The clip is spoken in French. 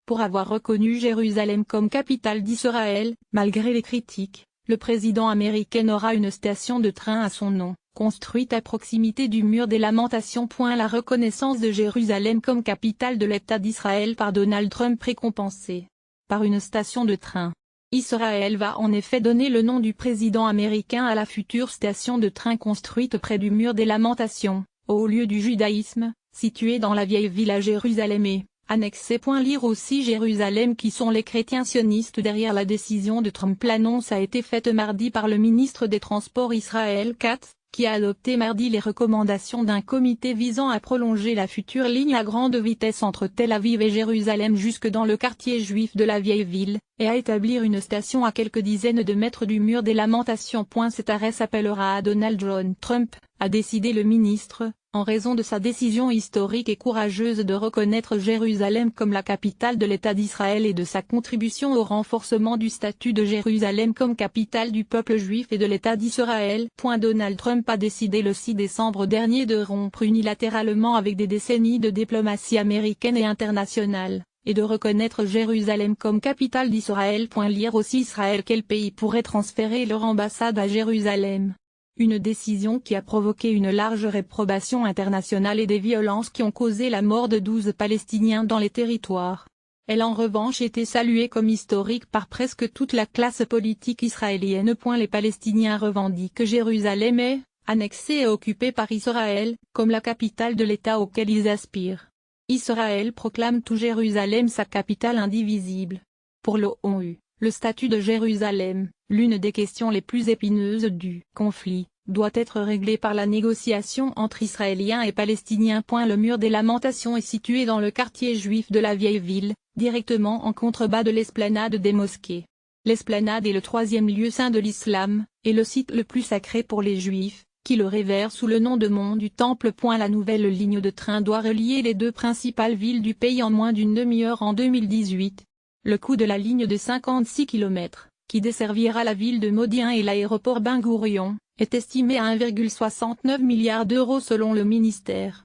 pour avoir reconnu Jérusalem comme capitale d'Israël. Malgré les critiques, le président américain aura une station de train à son nom, construite à proximité du mur des Lamentations. La reconnaissance de Jérusalem comme capitale de l'État d'Israël par Donald Trump récompensée par une station de train. Israël va en effet donner le nom du président américain à la future station de train construite près du mur des Lamentations, au haut lieu du judaïsme, situé dans la vieille ville à Jérusalem et annexé. Lire aussi Jérusalem. Qui sont les chrétiens sionistes derrière la décision de Trump? L'annonce a été faite mardi par le ministre des Transports Israël Katz, qui a adopté mardi les recommandations d'un comité visant à prolonger la future ligne à grande vitesse entre Tel Aviv et Jérusalem jusque dans le quartier juif de la vieille ville, et à établir une station à quelques dizaines de mètres du mur des Lamentations. Cet arrêt s'appellera à Donald John Trump, a décidé le ministre, en raison de sa décision historique et courageuse de reconnaître Jérusalem comme la capitale de l'État d'Israël et de sa contribution au renforcement du statut de Jérusalem comme capitale du peuple juif et de l'État d'Israël. Donald Trump a décidé le 6 décembre dernier de rompre unilatéralement avec des décennies de diplomatie américaine et internationale, et de reconnaître Jérusalem comme capitale d'Israël. Lire aussi Israël. Quel pays pourrait transférer leur ambassade à Jérusalem? Une décision qui a provoqué une large réprobation internationale et des violences qui ont causé la mort de 12 Palestiniens dans les territoires. Elle a en revanche été saluée comme historique par presque toute la classe politique israélienne. Les Palestiniens revendiquent que Jérusalem est annexée et occupée par Israël, comme la capitale de l'État auquel ils aspirent. Israël proclame tout Jérusalem sa capitale indivisible. Pour l'ONU, le statut de Jérusalem, l'une des questions les plus épineuses du conflit, doit être réglée par la négociation entre Israéliens et Palestiniens. Le mur des Lamentations est situé dans le quartier juif de la vieille ville, directement en contrebas de l'esplanade des mosquées. L'esplanade est le troisième lieu saint de l'islam, et le site le plus sacré pour les juifs, qui le révèrent sous le nom de mont du Temple. La nouvelle ligne de train doit relier les deux principales villes du pays en moins d'une demi-heure en 2018. Le coût de la ligne de 56 km, qui desservira la ville de Modi'in et l'aéroport Ben Gourion, est estimé à 1,69 milliard d'euros selon le ministère.